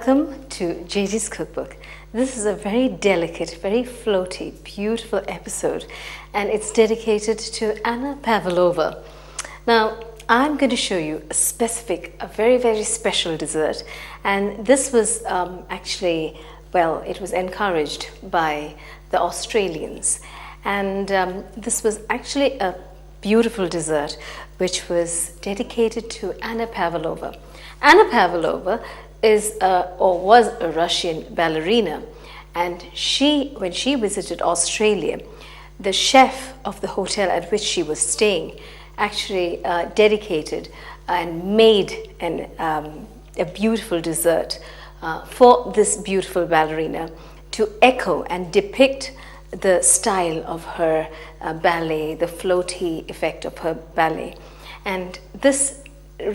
Welcome to Jagee's Cookbook. This is a very delicate, very floaty, beautiful episode, and it's dedicated to Anna Pavlova. Now, I'm going to show you a very, very special dessert, and this was it was encouraged by the Australians, and this was actually a beautiful dessert which was dedicated to Anna Pavlova. Anna Pavlova was a Russian ballerina, and when she visited Australia, the chef of the hotel at which she was staying actually dedicated and made a beautiful dessert for this beautiful ballerina to echo and depict the style of her ballet, the floaty effect of her ballet. And this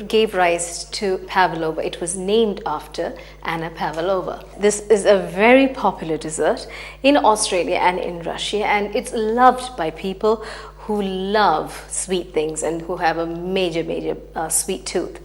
gave rise to Pavlova. It was named after Anna Pavlova. This is a very popular dessert in Australia and in Russia, and it's loved by people who love sweet things and who have a major sweet tooth,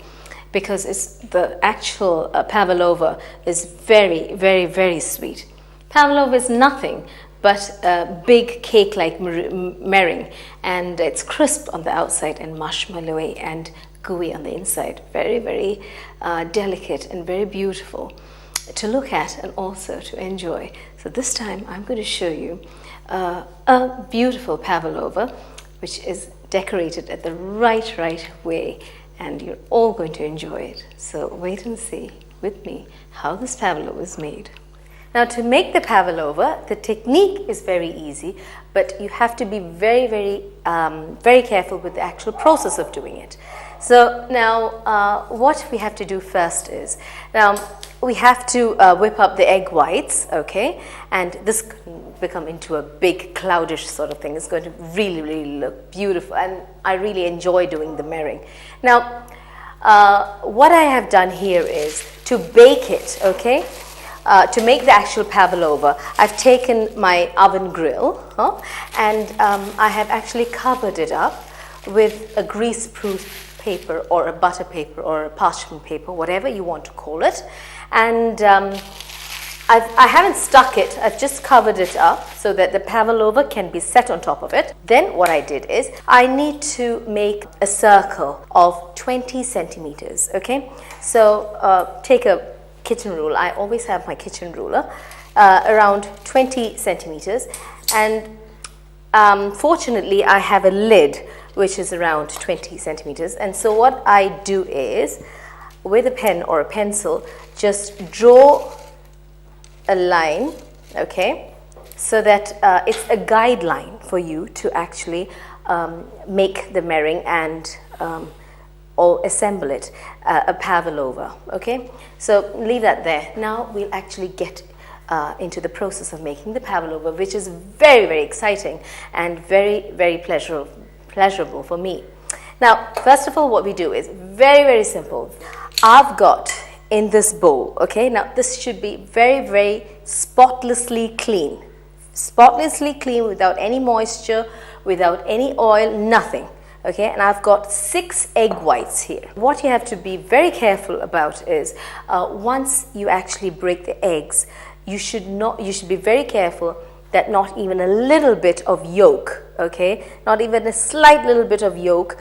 because the actual Pavlova is very, very, very sweet. Pavlova is nothing but a big cake-like meringue, and it's crisp on the outside and marshmallowy and gooey on the inside. Very, very delicate and very beautiful to look at and also to enjoy. So this time I'm going to show you a beautiful Pavlova, which is decorated at the right way, and you're all going to enjoy it. So wait and see with me how this Pavlova is made. Now, to make the Pavlova, the technique is very easy, but you have to be very, very careful with the actual process of doing it. So now what we have to do first is, we have to whip up the egg whites, okay? And this can become into a big cloudish sort of thing. It's going to really, really look beautiful, and I really enjoy doing the meringue. Now, what I have done here is to bake it, okay? To make the actual Pavlova, I've taken my oven grill and I have actually covered it up with a grease-proof paper or a butter paper or a parchment paper, whatever you want to call it. And I haven't stuck it, I've just covered it up so that the Pavlova can be set on top of it. Then what I did is, I need to make a circle of 20 centimeters, okay? So take a kitchen ruler. I always have my kitchen ruler, around 20 centimeters, and fortunately I have a lid which is around 20 centimeters. And so what I do is, with a pen or a pencil, just draw a line, okay, so that it's a guideline for you to actually make the meringue and or assemble it, a Pavlova, okay? So leave that there. Now we'll actually get into the process of making the Pavlova, which is very, very exciting and very, very pleasurable for me. Now, first of all, what we do is very, very simple. I've got in this bowl, okay? Now, this should be very, very spotlessly clean. Spotlessly clean, without any moisture, without any oil, nothing. Okay, and I've got 6 egg whites here. What you have to be very careful about is, once you actually break the eggs, you should be very careful that not even a little bit of yolk, okay, not even a slight little bit of yolk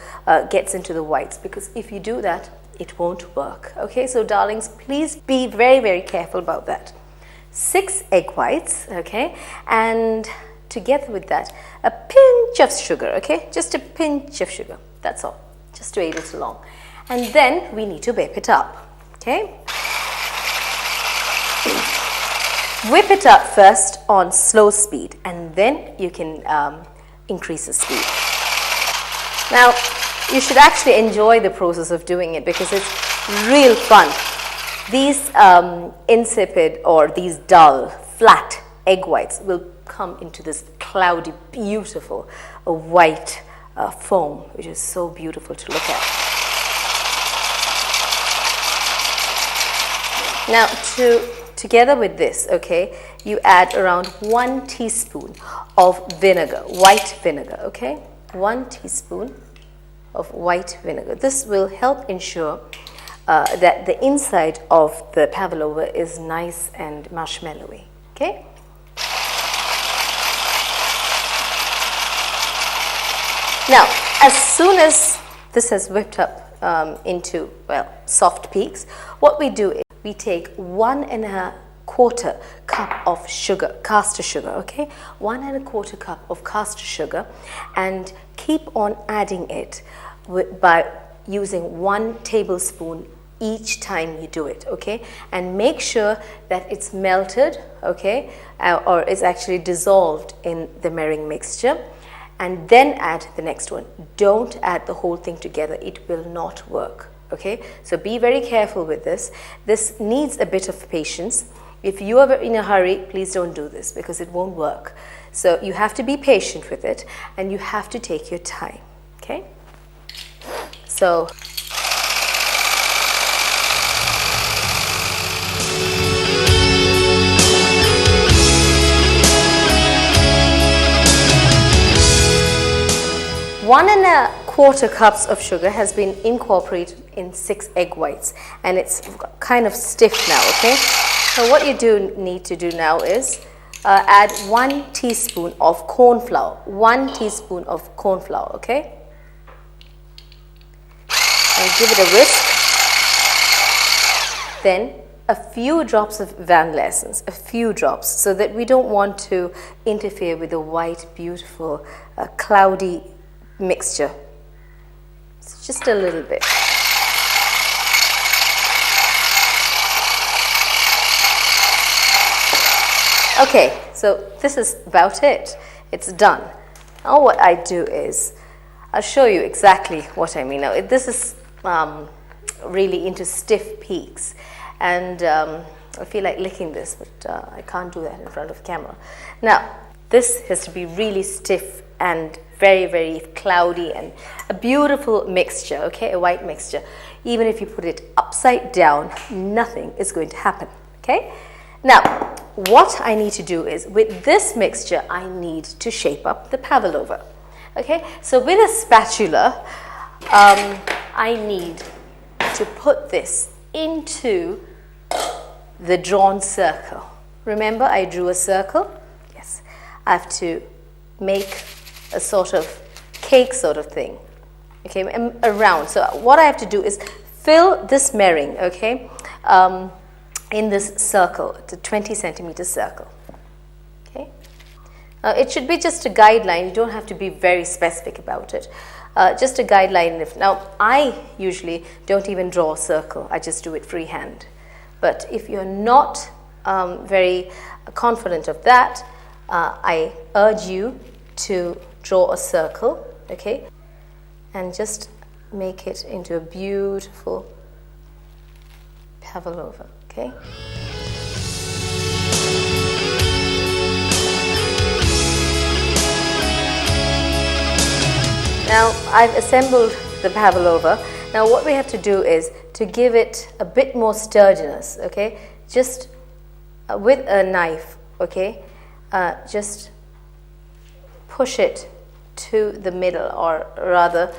gets into the whites, because if you do that, it won't work. Okay, so darlings, please be very, very careful about that. 6 egg whites, okay, and together with that, a pinch of sugar, okay? Just a pinch of sugar, that's all, just to aid it along. And then we need to whip it up, okay? Whip it up first on slow speed, and then you can increase the speed. Now, you should actually enjoy the process of doing it, because it's real fun. These insipid or these dull, flat egg whites will come into this cloudy, beautiful white foam, which is so beautiful to look at. Now, together with this, okay, you add around 1 teaspoon of vinegar, white vinegar, okay? 1 teaspoon of white vinegar. This will help ensure that the inside of the pavlova is nice and marshmallowy. Okay. Now, as soon as this has whipped up into, well, soft peaks, what we do is we take 1¼ cup of sugar, caster sugar, okay? 1¼ cup of caster sugar, and keep on adding it by using 1 tablespoon each time you do it, okay? And make sure that it's melted, okay, or it's actually dissolved in the meringue mixture. And then add the next one. Don't add the whole thing together. It will not work, okay? So be very careful with this. This needs a bit of patience. If you are in a hurry, please don't do this because it won't work. So you have to be patient with it and you have to take your time, okay? So one and a quarter cups of sugar has been incorporated in 6 egg whites, and it's kind of stiff now, okay? So what you do need to do now is add 1 teaspoon of corn flour, 1 teaspoon of corn flour, okay? And give it a whisk. Then a few drops of vanilla essence, a few drops, so that we don't want to interfere with the white, beautiful, cloudy mixture. It's just a little bit. Okay, so this is about it. It's done. Now what I do is, I'll show you exactly what I mean. Now this is really into stiff peaks, and I feel like licking this, but I can't do that in front of camera. Now this has to be really stiff and very, very cloudy and a beautiful mixture, okay, a white mixture. Even if you put it upside down, nothing is going to happen, okay? Now, what I need to do is, with this mixture, I need to shape up the pavlova, okay? So with a spatula, I need to put this into the drawn circle. Remember, I drew a circle? Yes. I have to make a sort of cake sort of thing, okay, around. So what I have to do is fill this meringue, okay, in this circle, it's a 20 centimeter circle, okay. It should be just a guideline. You don't have to be very specific about it. Just a guideline. Now, I usually don't even draw a circle. I just do it freehand. But if you're not very confident of that, I urge you to draw a circle, okay, and just make it into a beautiful pavlova, okay. Now I've assembled the pavlova. Now what we have to do is to give it a bit more sturdiness, okay, just with a knife, okay, just push it to the middle, or rather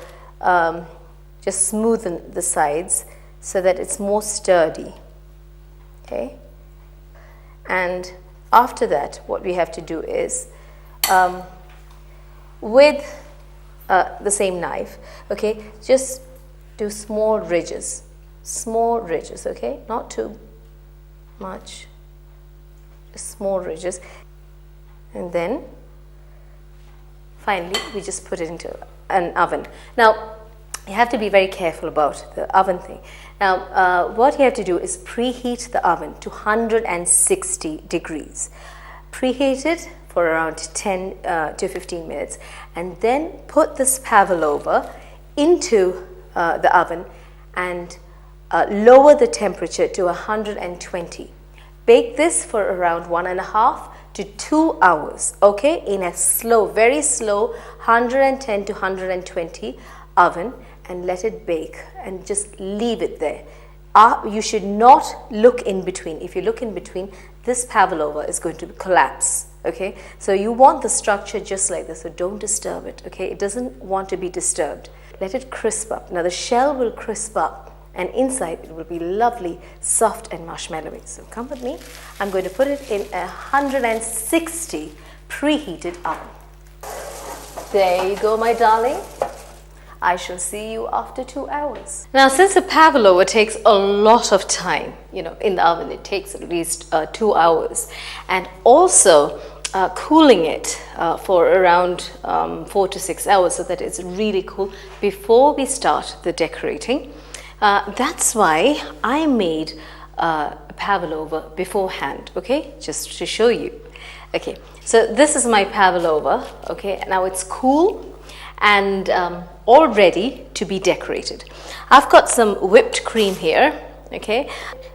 just smoothen the sides so that it's more sturdy, okay. And after that, what we have to do is with the same knife, okay, just do small ridges, okay, not too much, just small ridges, and then finally we just put it into an oven. Now you have to be very careful about the oven thing. Now what you have to do is preheat the oven to 160 degrees. Preheat it for around 10 to 15 minutes, and then put this pavlova into the oven and lower the temperature to 120. Bake this for around 1.5 to 2 hours, okay, in a slow, very slow 110 to 120 oven, and let it bake and just leave it there. You should not look in between. If you look in between, this pavlova is going to collapse, okay. So you want the structure just like this, so don't disturb it, okay. It doesn't want to be disturbed. Let it crisp up. Now the shell will crisp up and inside it will be lovely, soft and marshmallowy. So come with me. I'm going to put it in a 160 preheated oven. There you go, my darling. I shall see you after 2 hours. Now, since the pavlova takes a lot of time, in the oven, it takes at least 2 hours, and also cooling it for around 4 to 6 hours so that it's really cool before we start the decorating. That's why I made pavlova beforehand, okay, just to show you. Okay, so this is my pavlova, okay, now it's cool and all ready to be decorated. I've got some whipped cream here, okay,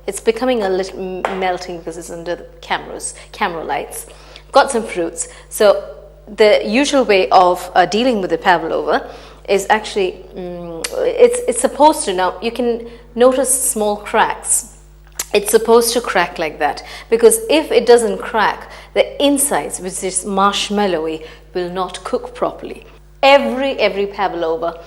it's becoming a little melting because it's under the camera lights. Got some fruits. So the usual way of dealing with the pavlova is actually, it's supposed to, now you can notice small cracks. It's supposed to crack like that, because if it doesn't crack, the insides, which is marshmallowy, will not cook properly. Every pavlova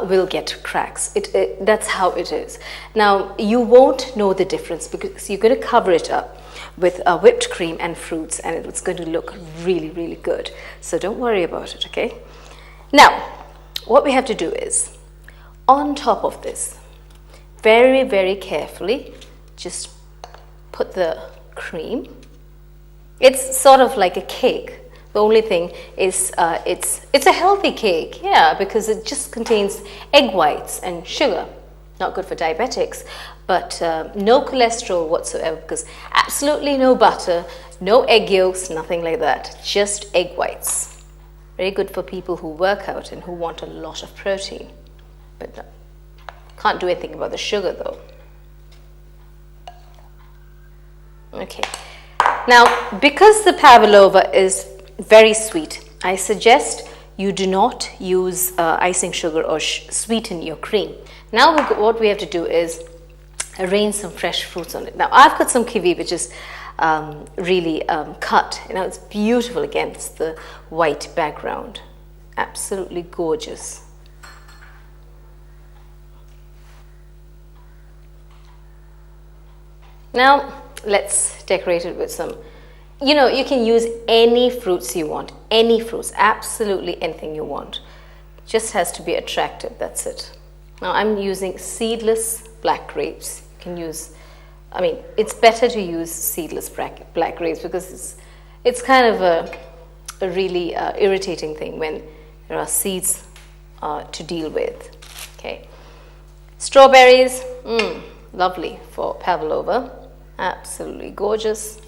will get cracks. That's how it is. Now you won't know the difference because you're going to cover it up with whipped cream and fruits, and it's going to look really, really good. So don't worry about it, okay? Now, what we have to do is, on top of this, very, very carefully, just put the cream. It's sort of like a cake. The only thing is it's a healthy cake, yeah, because it just contains egg whites and sugar. Not good for diabetics, but no cholesterol whatsoever, because absolutely no butter, no egg yolks, nothing like that, just egg whites. Very good for people who work out and who want a lot of protein, but can't do anything about the sugar though. Okay, now because the pavlova is very sweet, I suggest you do not use icing sugar or sweeten your cream. Now what we have to do is arrange some fresh fruits on it. Now I've got some kiwi which is really cut. It's beautiful against the white background. Absolutely gorgeous. Now let's decorate it with some, you can use any fruits you want, any fruits, absolutely anything you want. Just has to be attractive, that's it. Now I'm using seedless black grapes. You can use, it's better to use seedless black grapes because it's kind of a really irritating thing when there are seeds to deal with. Okay, strawberries, lovely for pavlova, absolutely gorgeous.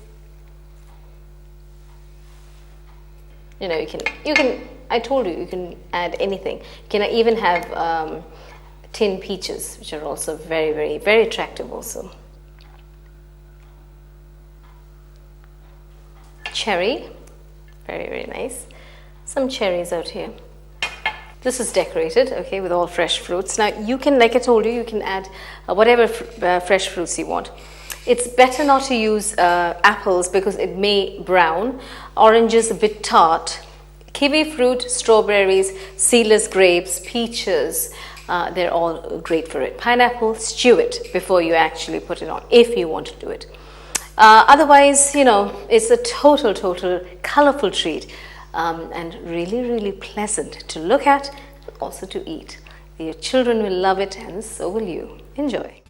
You can. I told you can add anything. You can even have tin peaches, which are also very, very, very attractive also. Cherry, very, very nice. Some cherries out here. This is decorated, okay, with all fresh fruits. Now you can, like I told you, you can add whatever fresh fruits you want. It's better not to use apples because it may brown. Oranges a bit tart. Kiwi fruit, strawberries, seedless grapes, peaches, they're all great for it. Pineapple, stew it before you actually put it on, if you want to do it. Otherwise, it's a total colorful treat and really, really pleasant to look at, also to eat. Your children will love it and so will you. Enjoy.